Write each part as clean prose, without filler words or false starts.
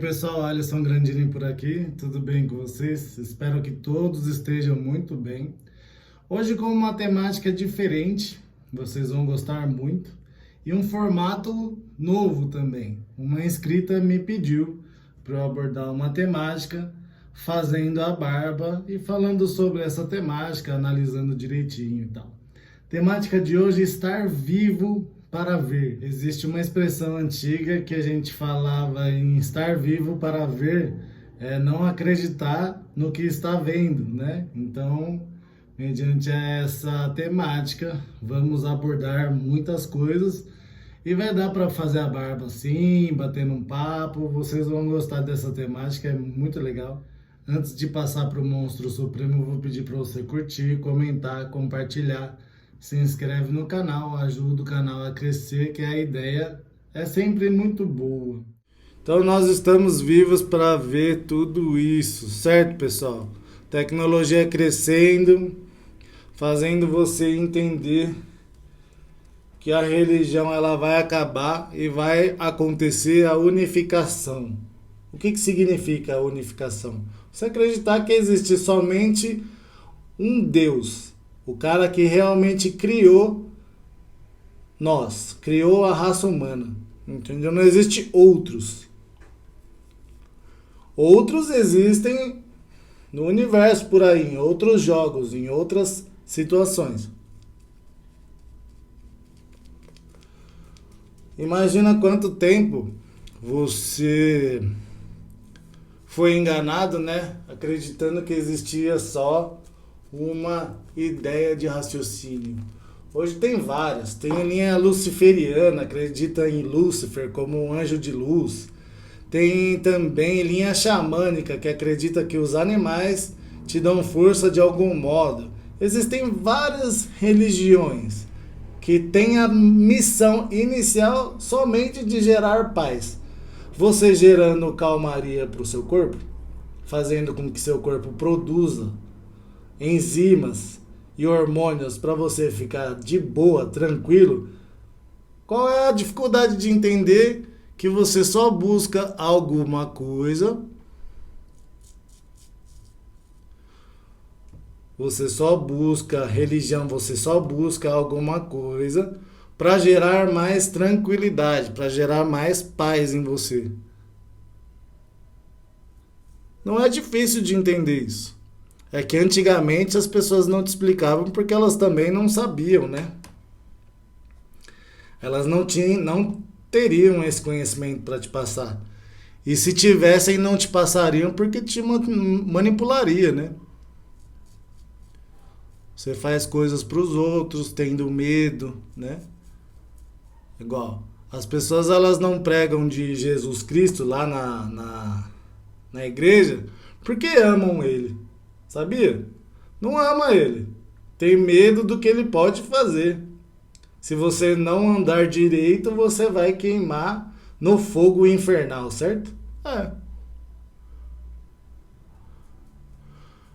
Pessoal, Alisson Grandini por aqui, tudo bem com vocês? Espero que todos estejam muito bem. Hoje com uma temática diferente, vocês vão gostar muito, e um formato novo também. Uma inscrita me pediu para eu abordar uma temática fazendo a barba e falando sobre essa temática, analisando direitinho e tal. Temática de hoje: estar vivo para ver. Existe uma expressão antiga que a gente falava em estar vivo para ver, não acreditar no que está vendo, né? Então, mediante essa temática, vamos abordar muitas coisas e vai dar para fazer a barba assim, batendo um papo. Vocês vão gostar dessa temática, é muito legal. Antes de passar para o Monstro Supremo, eu vou pedir para você curtir, comentar, compartilhar. Se inscreve no canal, ajuda o canal a crescer, que a ideia é sempre muito boa. Então nós estamos vivos para ver tudo isso, certo, pessoal? Tecnologia crescendo, fazendo você entender que a religião ela vai acabar e vai acontecer a unificação. O que significa a unificação? Você acreditar que existe somente um Deus, o cara que realmente criou nós, criou a raça humana, entendeu? Não existe outros. Outros existem no universo por aí, em outros jogos, em outras situações. Imagina quanto tempo você foi enganado, né? Acreditando que existia só uma ideia de raciocínio. Hoje tem várias. Tem a linha luciferiana, acredita em Lúcifer como um anjo de luz. Tem também linha xamânica, que acredita que os animais te dão força de algum modo. Existem várias religiões que têm a missão inicial somente de gerar paz. Você gerando calmaria para o seu corpo, fazendo com que seu corpo produza enzimas e hormônios para você ficar de boa, tranquilo. Qual é a dificuldade de entender que você só busca alguma coisa, você só busca religião, você só busca alguma coisa para gerar mais tranquilidade, para gerar mais paz em você? Não é difícil de entender isso. É que antigamente as pessoas não te explicavam porque elas também não sabiam, né? Elas não teriam esse conhecimento para te passar. E se tivessem, não te passariam porque te manipularia, né? Você faz coisas para os outros tendo medo, né? Igual, as pessoas elas não pregam de Jesus Cristo lá na igreja porque amam ele. Sabia? Não ama ele. Tem medo do que ele pode fazer. Se você não andar direito, você vai queimar no fogo infernal, certo? É.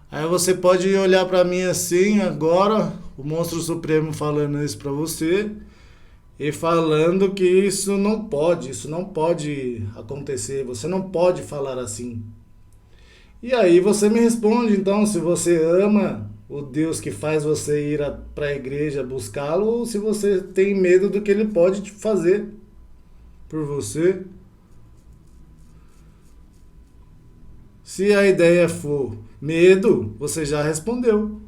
Aí você pode olhar pra mim assim agora, o Monstro Supremo falando isso pra você, e falando que isso não pode acontecer, você não pode falar assim. E aí você me responde, então, se você ama o Deus que faz você ir para a igreja buscá-lo, ou se você tem medo do que ele pode te fazer por você. Se a ideia for medo, você já respondeu.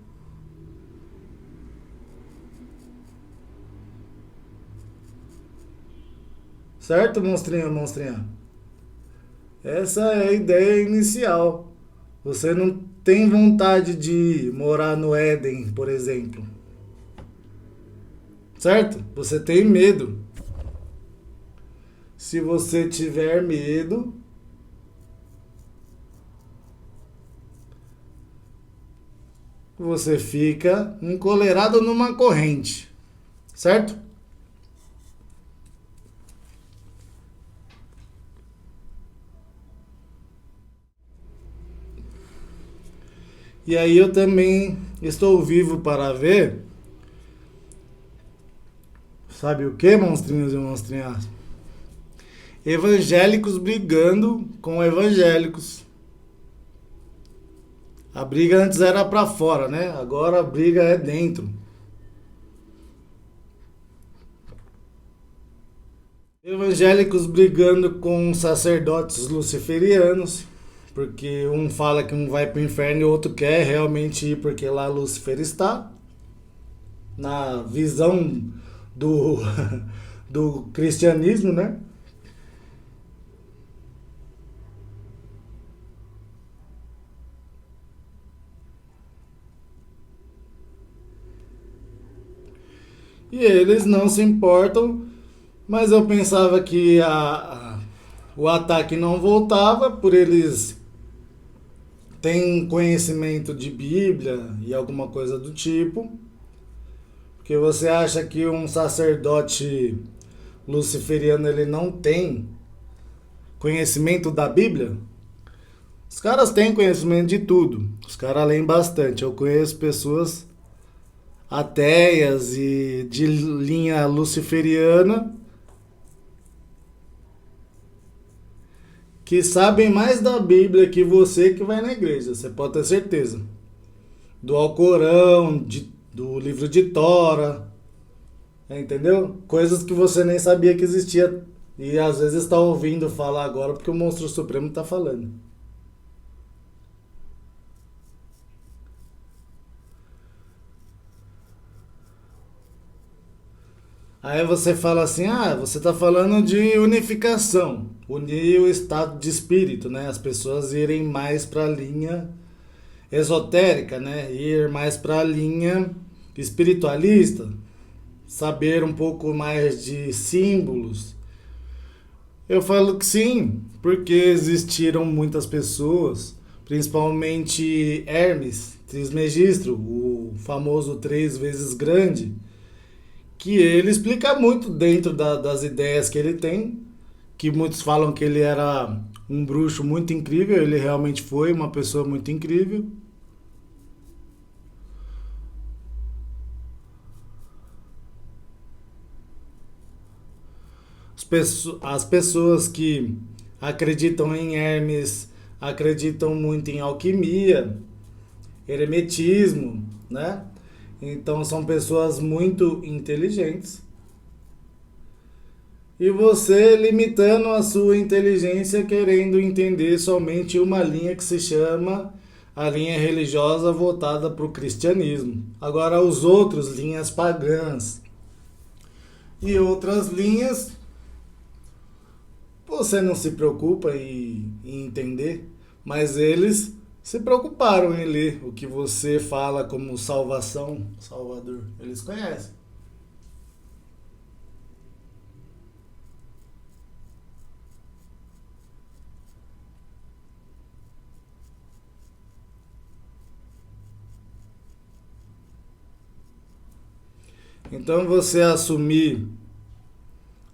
Certo, monstrinho, monstrinha? Essa é a ideia inicial. Você não tem vontade de morar no Éden, por exemplo. Certo? Você tem medo. Se você tiver medo, você fica encolerado numa corrente. Certo? E aí eu também estou vivo para ver. Sabe o que, monstrinhos e monstrinhas? evangélicos brigando com evangélicos. A briga antes era pra fora, né? Agora a briga é dentro. Evangélicos brigando com sacerdotes luciferianos, porque um fala que um vai pro inferno e o outro quer realmente ir porque lá Lúcifer está. Na visão do, do cristianismo, né? E eles não se importam, mas eu pensava que o ataque não voltava por eles terem conhecimento de Bíblia e alguma coisa do tipo. Porque você acha que um sacerdote luciferiano ele não tem conhecimento da Bíblia? Os caras têm conhecimento de tudo. Os caras leem bastante. Eu conheço pessoas ateias e de linha luciferiana que sabem mais da Bíblia que você que vai na igreja, você pode ter certeza. Do Alcorão, do livro de Tora, entendeu? Coisas que você nem sabia que existia e às vezes está ouvindo falar agora porque o Monstro Supremo está falando. Aí você fala assim, você está falando de unificação, unir o estado de espírito, né? As pessoas irem mais para a linha esotérica, né? Ir mais para a linha espiritualista, saber um pouco mais de símbolos. Eu falo que sim, porque existiram muitas pessoas, principalmente Hermes Trismegistro, o famoso três vezes grande, que ele explica muito dentro das ideias que ele tem, que muitos falam que ele era um bruxo muito incrível, ele realmente foi uma pessoa muito incrível. As pessoas que acreditam em Hermes acreditam muito em alquimia, hermetismo, né? Então são pessoas muito inteligentes. E você limitando a sua inteligência querendo entender somente uma linha que se chama a linha religiosa voltada para o cristianismo. Agora os outros, linhas pagãs e outras linhas, você não se preocupa em entender, mas eles se preocuparam em ler o que você fala como salvação, Salvador. Eles conhecem. Então você assumir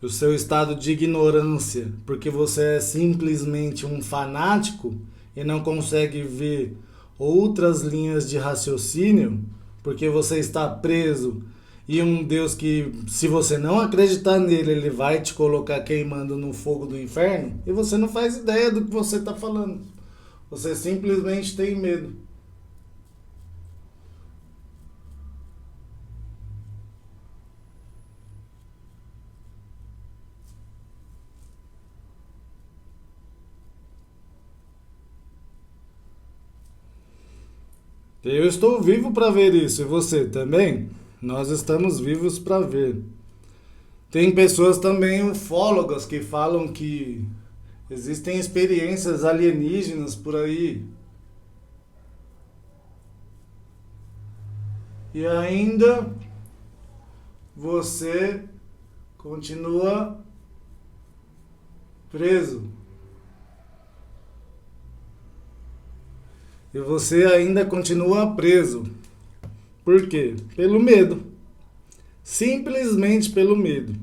o seu estado de ignorância porque você é simplesmente um fanático e não consegue ver outras linhas de raciocínio porque você está preso e um Deus que, se você não acreditar nele, ele vai te colocar queimando no fogo do inferno e você não faz ideia do que você está falando. Você simplesmente tem medo. Eu estou vivo para ver isso, e você também? Nós estamos vivos para ver. Tem pessoas também ufólogas que falam que existem experiências alienígenas por aí. E ainda você continua preso. E você ainda continua preso. Por quê? Pelo medo. Simplesmente pelo medo.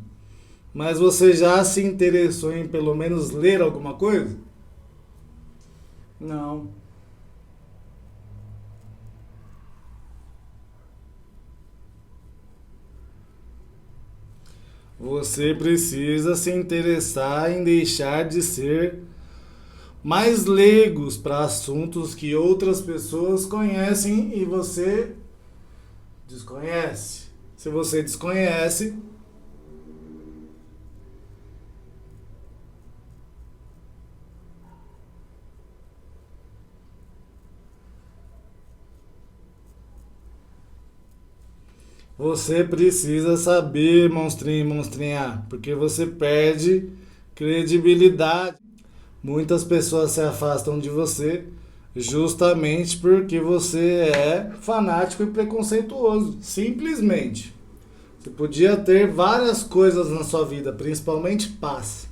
Mas você já se interessou em pelo menos ler alguma coisa? Não. Você precisa se interessar em deixar de ser mais leigos para assuntos que outras pessoas conhecem e você desconhece. Se você desconhece, você precisa saber, monstrinho e monstrinha, porque você perde credibilidade. Muitas pessoas se afastam de você justamente porque você é fanático e preconceituoso. Simplesmente. Você podia ter várias coisas na sua vida, principalmente paz.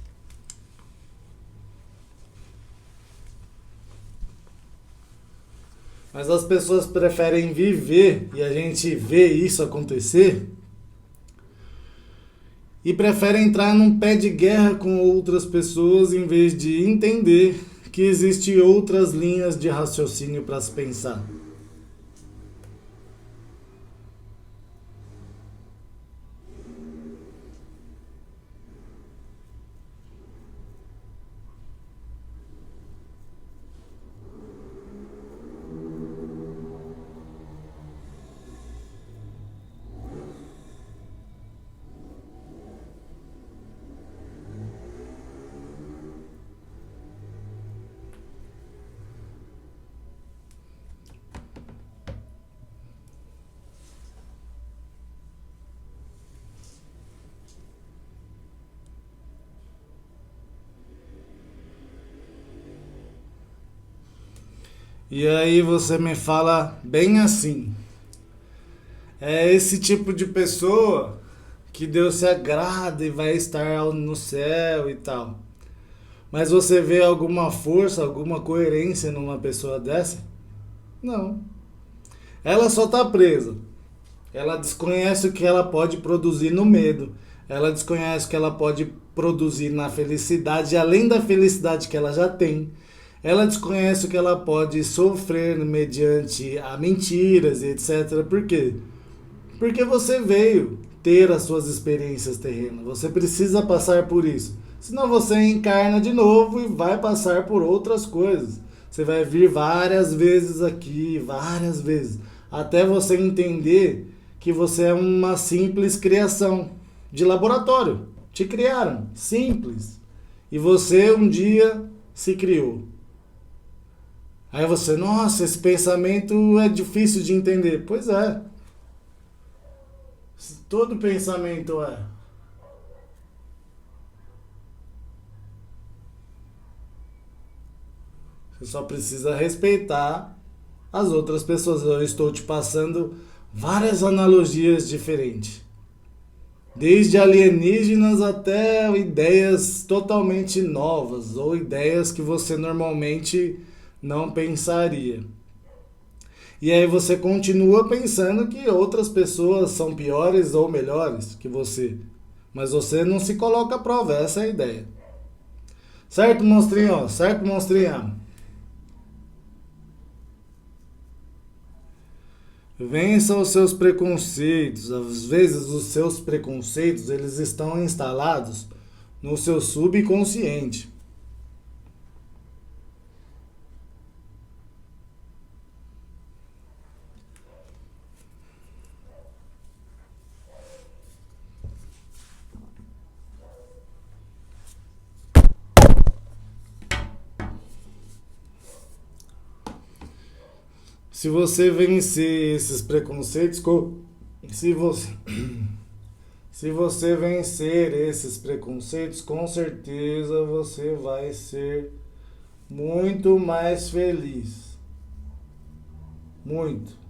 Mas as pessoas preferem viver, e a gente vê isso acontecer, e preferem entrar num pé de guerra com outras pessoas em vez de entender que existem outras linhas de raciocínio para se pensar. E aí você me fala bem assim: é esse tipo de pessoa que Deus se agrada e vai estar no céu e tal. Mas você vê alguma força, alguma coerência numa pessoa dessa? Não. Ela só está presa. Ela desconhece o que ela pode produzir no medo. Ela desconhece o que ela pode produzir na felicidade, além da felicidade que ela já tem. Ela desconhece o que ela pode sofrer mediante a mentiras e etc. Por quê? Porque você veio ter as suas experiências terrenas. Você precisa passar por isso. Senão você encarna de novo e vai passar por outras coisas. Você vai vir várias vezes aqui, várias vezes, até você entender que você é uma simples criação de laboratório. Te criaram, simples. E você um dia se criou. Aí você, nossa, esse pensamento é difícil de entender. Pois é. Todo pensamento é. Você só precisa respeitar as outras pessoas. Eu estou te passando várias analogias diferentes. Desde alienígenas até ideias totalmente novas ou ideias que você normalmente não pensaria. E aí você continua pensando que outras pessoas são piores ou melhores que você. Mas você não se coloca à prova, essa é a ideia. Certo, monstrinho? Certo, monstrinha? Vença os seus preconceitos. Às vezes os seus preconceitos, eles estão instalados no seu subconsciente. Se você vencer esses preconceitos, se você, se você vencer esses preconceitos, com certeza você vai ser muito mais feliz. Muito.